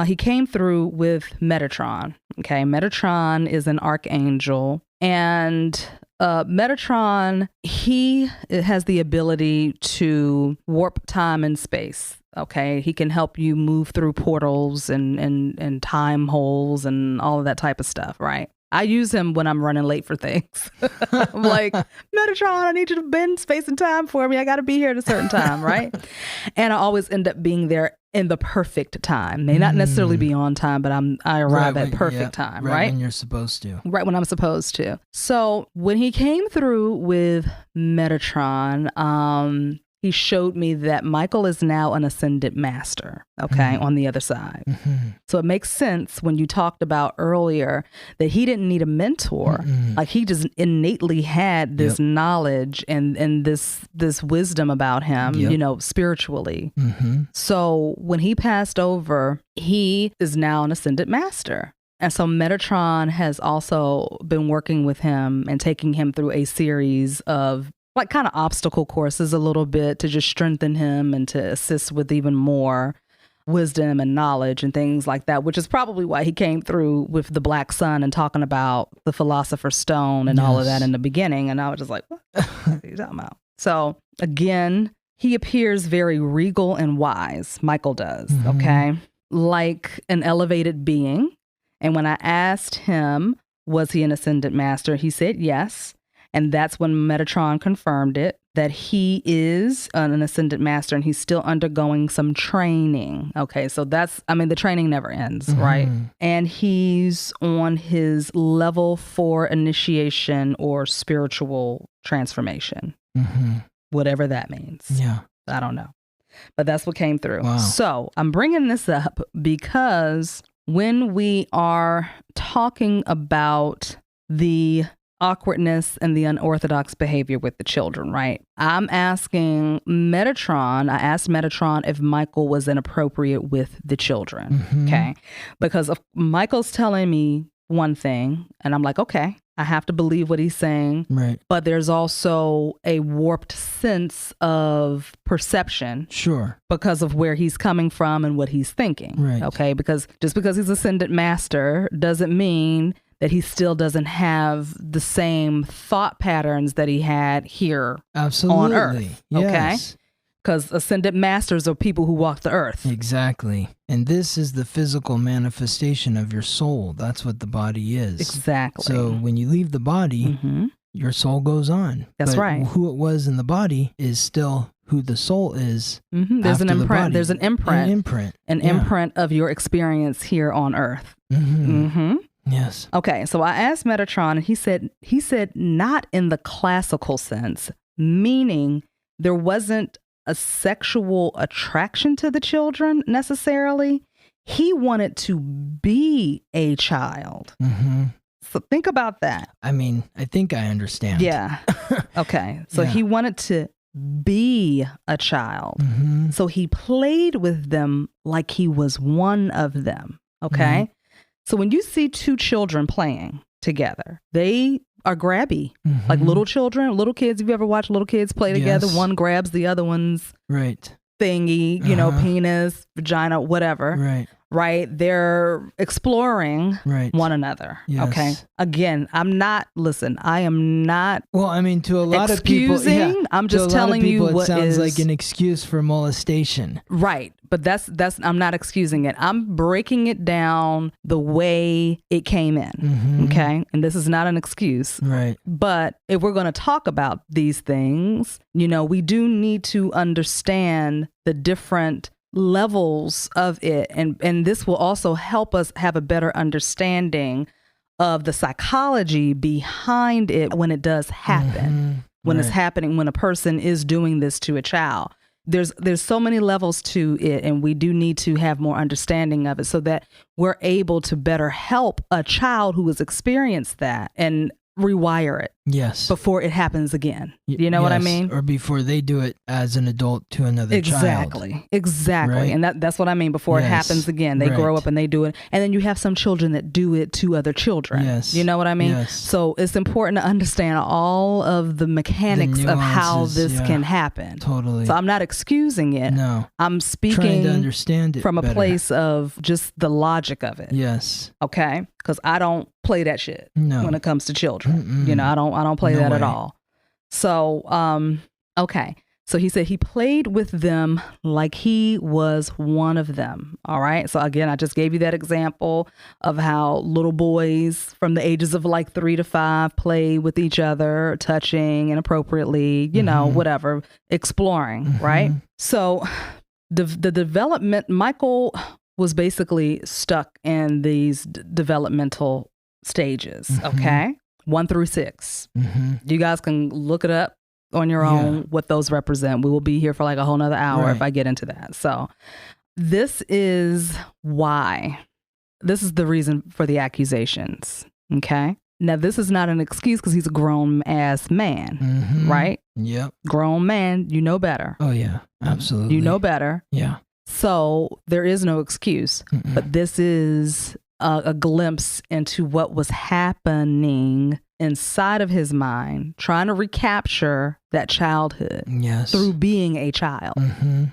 he came through with Metatron. Okay. Metatron is an archangel, and Metatron, he has the ability to warp time and space. Okay. He can help you move through portals and time holes and all of that type of stuff. Right. I use him when I'm running late for things. I'm like, Metatron, I need you to bend space and time for me. I got to be here at a certain time. Right. And I always end up being there in the perfect time. May not necessarily be on time, but I arrive at perfect time, right? When you're supposed to. Right when I'm supposed to. So when he came through with Metatron, he showed me that Michael is now an ascended master, okay, on the other side. So it makes sense when you talked about earlier that he didn't need a mentor. Like he just innately had this knowledge and this wisdom about him, spiritually. So when he passed over, he is now an ascended master. And so Metatron has also been working with him and taking him through a series of like kind of obstacle courses a little bit to just strengthen him and to assist with even more wisdom and knowledge and things like that, which is probably why he came through with the Black Sun and talking about the Philosopher's Stone and all of that in the beginning. And I was just like, what are you talking about? So again, he appears very regal and wise. Michael does, okay? Like an elevated being. And when I asked him, was he an ascended master? He said yes. And that's when Metatron confirmed it, that he is an ascended master and he's still undergoing some training. Okay, so the training never ends, right? And he's on his level 4 initiation or spiritual transformation, whatever that means. Yeah. I don't know. But that's what came through. Wow. So I'm bringing this up because when we are talking about the awkwardness and the unorthodox behavior with the children, right? I'm asking Metatron, I asked Metatron if Michael was inappropriate with the children, okay? Because if Michael's telling me one thing, and I'm like, okay, I have to believe what he's saying, right? But there's also a warped sense of perception, sure, because of where he's coming from and what he's thinking, right? Okay, because just because he's ascended master doesn't mean that he still doesn't have the same thought patterns that he had here on Earth. Okay? Because ascended masters are people who walk the earth. Exactly. And this is the physical manifestation of your soul. That's what the body is. Exactly. So when you leave the body, your soul goes on. That's right. Who it was in the body is still who the soul is. There's an imprint. There's an imprint. An imprint of your experience here on Earth. Yes. Okay, so I asked Metatron, and he said not in the classical sense, meaning there wasn't a sexual attraction to the children necessarily. He wanted to be a child. So think about that. I mean, I think I understand. Yeah. Okay. So he wanted to be a child. So he played with them like he was one of them. Okay. So when you see two children playing together, they are grabby. Like little children, little kids. If you ever watch little kids play together, one grabs the other one's thingy, penis, vagina, whatever. Right? They're exploring one another. Yes. Okay. Again, I am not Well, I mean, to a lot of people, I'm just telling you what it sounds is, like an excuse for molestation. Right. But that's I'm not excusing it. I'm breaking it down the way it came in. Okay. And this is not an excuse. Right. But if we're going to talk about these things, we do need to understand the different levels of it, and this will also help us have a better understanding of the psychology behind it when it does happen, when it's happening, when a person is doing this to a child. There's so many levels to it, and we do need to have more understanding of it so that we're able to better help a child who has experienced that and rewire it. Yes. Before it happens again. You know what I mean? Or before they do it as an adult to another child. Exactly. Right? And that's what I mean. Before it happens again, they grow up and they do it. And then you have some children that do it to other children. Yes. You know what I mean? Yes. So it's important to understand all of the mechanics of how this can happen. Totally. So I'm not excusing it. No. I'm speaking trying to understand it from better. A place of just the logic of it. Yes. Okay? Because I don't play that shit when it comes to children. I don't play that at all. So, okay. So he said he played with them like he was one of them. All right. So again, I just gave you that example of how little boys from the ages of like 3 to 5 play with each other, touching inappropriately, whatever, exploring. Right. So the development, Michael was basically stuck in these developmental stages. Okay. 1 through 6. You guys can look it up on your own what those represent. We will be here for like a whole nother hour if I get into that. So this is why. This is the reason for the accusations. Okay. Now, this is not an excuse because he's a grown ass man, right? Yep. Grown man, you know better. Oh, yeah. Absolutely. You know better. Yeah. So there is no excuse, but this is a glimpse into what was happening inside of his mind, trying to recapture that childhood through being a child.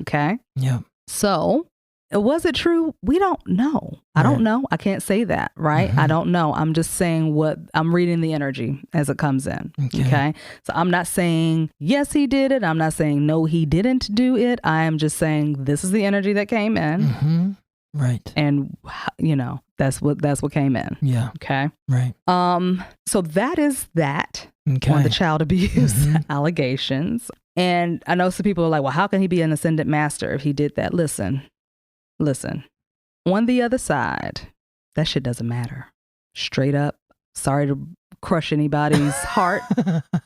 Okay. Yeah. So was it true? We don't know. I don't know. I can't say that, right? I don't know. I'm just saying what I'm reading the energy as it comes in. Okay. So I'm not saying, yes, he did it. I'm not saying, no, he didn't do it. I am just saying this is the energy that came in. Right. And that's what came in. Yeah. Okay. Right. So that is that on the child abuse allegations. And I know some people are like, well, how can he be an ascendant master if he did that? Listen. On the other side, that shit doesn't matter. Straight up. Sorry to crush anybody's heart.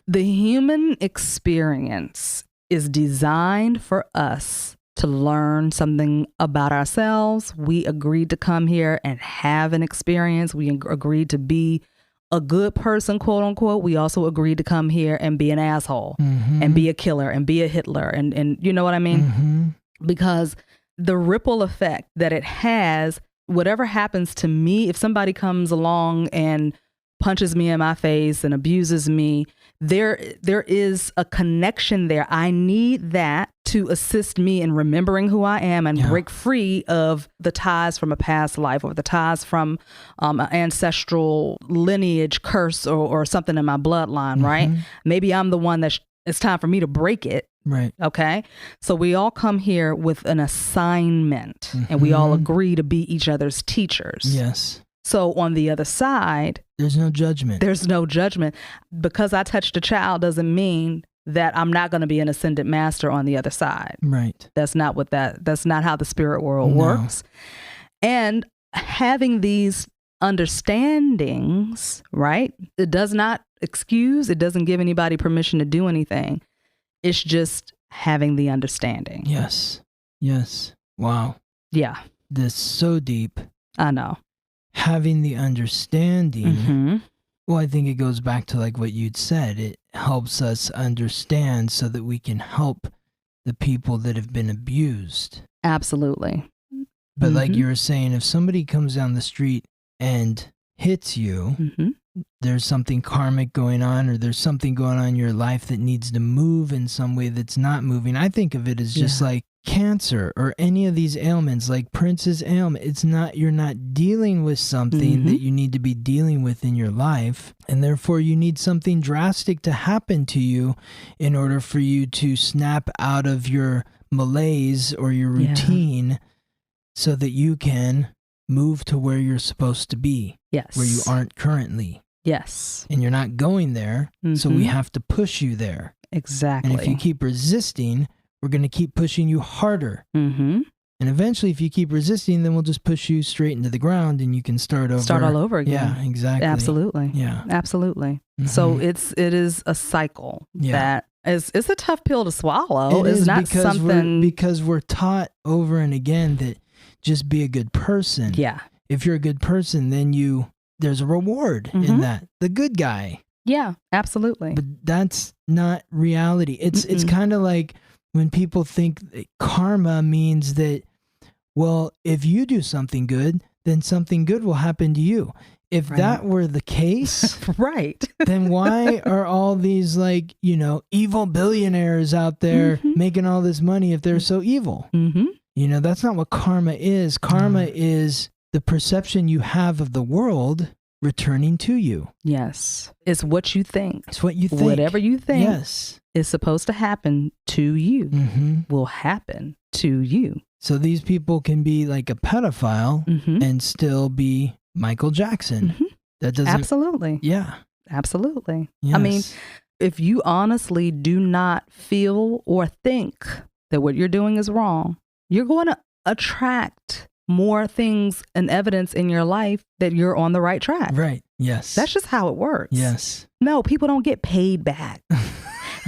The human experience is designed for us to learn something about ourselves. We agreed to come here and have an experience. We agreed to be a good person, quote unquote. We also agreed to come here and be an asshole and be a killer and be a Hitler. And you know what I mean? Because the ripple effect that it has, whatever happens to me, if somebody comes along and punches me in my face and abuses me, there is a connection there. I need that to assist me in remembering who I am and break free of the ties from a past life or the ties from an ancestral lineage curse or something in my bloodline, right? Maybe I'm the one that it's time for me to break it. Right. Okay. So we all come here with an assignment and we all agree to be each other's teachers. Yes. So on the other side, there's no judgment. There's no judgment. Because I touched a child doesn't mean that I'm not going to be an ascendant master on the other side. Right. That's not how the spirit world works. And having these understandings, right? It does not excuse, it doesn't give anybody permission to do anything. It's just having the understanding. Yes. Yes. Wow. Yeah. This is so deep. I know. Having the understanding. Well, I think it goes back to like what you'd said. It helps us understand so that we can help the people that have been abused. Absolutely. But like you were saying, if somebody comes down the street and hits you, there's something karmic going on, or there's something going on in your life that needs to move in some way that's not moving. I think of it as just like cancer or any of these ailments, like Prince's ailment. It's not, you're not dealing with something that you need to be dealing with in your life, and therefore you need something drastic to happen to you in order for you to snap out of your malaise or your routine so that you can move to where you're supposed to be. Yes. Where you aren't currently. Yes. And you're not going there, so we have to push you there. Exactly. And if you keep resisting, we're going to keep pushing you harder. And eventually, if you keep resisting, then we'll just push you straight into the ground and you can start over. Start all over again. Yeah, exactly. Absolutely. Yeah. Absolutely. So it is a cycle that it's a tough pill to swallow. It's not something... because we're taught over and again that just be a good person. Yeah. If you're a good person, then there's a reward in that. The good guy. Yeah, absolutely. But that's not reality. It's kind of like when people think that karma means that, well, if you do something good, then something good will happen to you. If that were the case, then why are all these evil billionaires out there making all this money if they're so evil? That's not what karma is. Karma is the perception you have of the world returning to you. Yes. It's what you think. It's what you think. Whatever you think is supposed to happen to you will happen to you. So these people can be like a pedophile and still be Michael Jackson. That doesn't... Absolutely. Yeah. Absolutely. Yes. I mean, if you honestly do not feel or think that what you're doing is wrong, you're going to attract more things and evidence in your life that you're on the right track. Right. Yes. That's just how it works. Yes. No, people don't get paid back.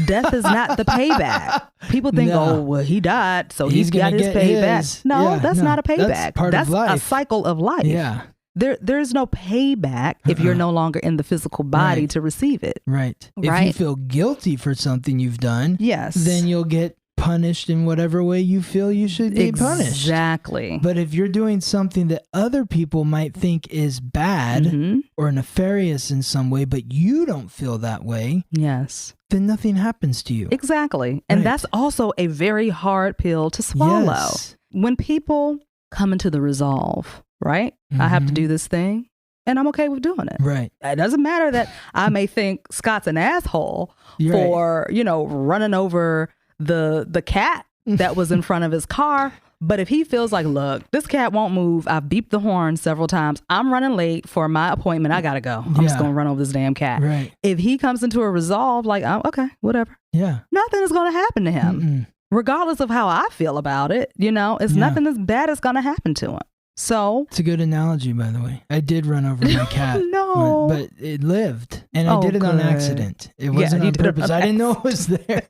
Death is not the payback. People think, oh, well, he died, so he's got his payback. No, that's not a payback. That's a cycle of life. Yeah. There's no payback if you're no longer in the physical body to receive it. Right. If you feel guilty for something you've done, then you'll get punished in whatever way you feel you should be punished. Exactly. But if you're doing something that other people might think is bad or nefarious in some way, but you don't feel that way, then nothing happens to you. Exactly. And that's also a very hard pill to swallow. Yes. When people come into the resolve, right? I have to do this thing, and I'm okay with doing it. Right. It doesn't matter that I may think Scott's an asshole for, running over the cat that was in front of his car. But if he feels like, look, this cat won't move. I've beeped the horn several times. I'm running late for my appointment. I got to go. I'm just going to run over this damn cat. Right. If he comes into a resolve like, oh, okay, whatever. Yeah. Nothing is going to happen to him. Regardless of how I feel about it, it's nothing as bad as going to happen to him. So it's a good analogy, by the way. I did run over my cat. No. But it lived. And I did it on accident. It wasn't on purpose. I didn't know it was there.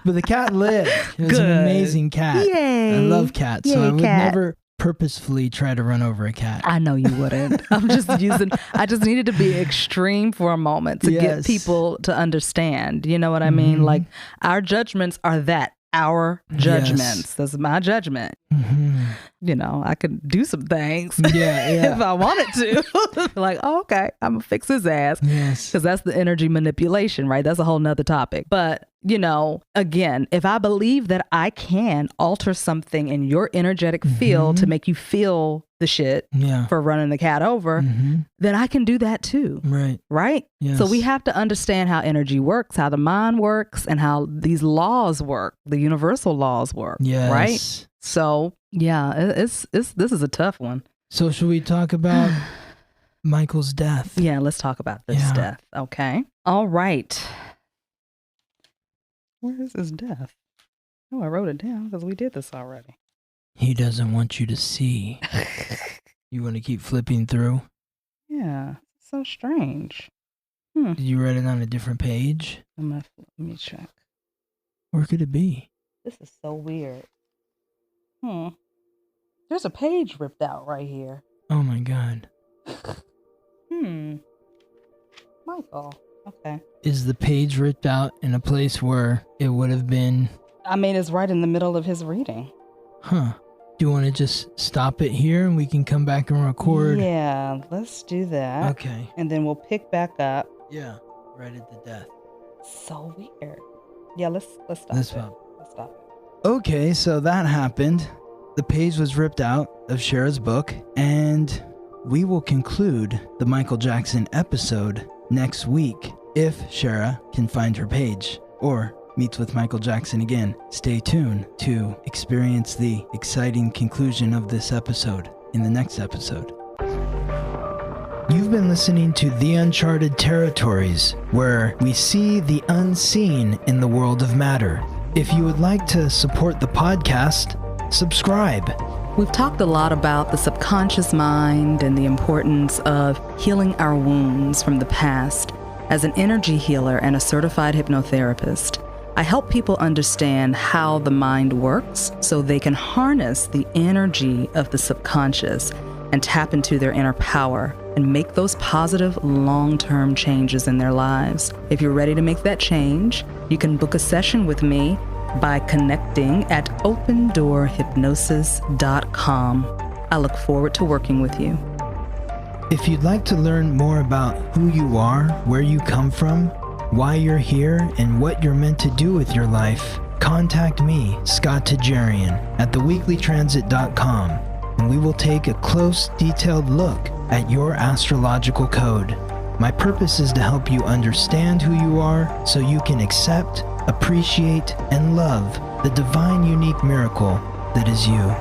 But the cat lived. It was an amazing cat. Yay. I love cats. So I would never purposefully try to run over a cat. I know you wouldn't. I just needed to be extreme for a moment to get people to understand. You know what I mean? Like, our judgments are that. Our judgments. That's my judgment. I could do some things if I wanted to. Like, oh, okay, I'm gonna fix his ass. Yes. Because that's the energy manipulation, right? That's a whole nother topic. But, again, if I believe that I can alter something in your energetic field to make you feel the shit for running the cat over, then I can do that too. Right. Right? Yes. So we have to understand how energy works, how the mind works, and how these laws work, the universal laws work. Yes. Right? So, this is a tough one. So should we talk about Michael's death? Yeah, let's talk about this death. Okay. All right. Where is his death? Oh, I wrote it down because we did this already. He doesn't want you to see. You want to keep flipping through? Yeah, so strange. Did you write it on a different page? Let me check. Where could it be? This is so weird. There's a page ripped out right here. Oh my God. Michael. Okay. Is the page ripped out in a place where it would have been? I mean, it's right in the middle of his reading. Huh. Do you want to just stop it here and we can come back and record? Yeah, let's do that. Okay. And then we'll pick back up. Yeah, right at the death. So weird. Yeah, let's stop Let's it. stop. Let's stop it. Okay, so that happened. The page was ripped out of Shara's book, and we will conclude the Michael Jackson episode next week if Shara can find her page or meets with Michael Jackson again. Stay tuned to experience the exciting conclusion of this episode in the next episode. You've been listening to The Uncharted Territories, where we see the unseen in the world of matter. If you would like to support the podcast, subscribe. We've talked a lot about the subconscious mind and the importance of healing our wounds from the past. As an energy healer and a certified hypnotherapist, I help people understand how the mind works so they can harness the energy of the subconscious and tap into their inner power and make those positive long-term changes in their lives. If you're ready to make that change, you can book a session with me by connecting at opendoorhypnosis.com. I look forward to working with you. If you'd like to learn more about who you are, where you come from, why you're here, and what you're meant to do with your life, contact me, Scott Tajarian, at theweeklytransit.com, and we will take a close, detailed look at your astrological code. My purpose is to help you understand who you are so you can accept, appreciate, and love the divine, unique miracle that is you.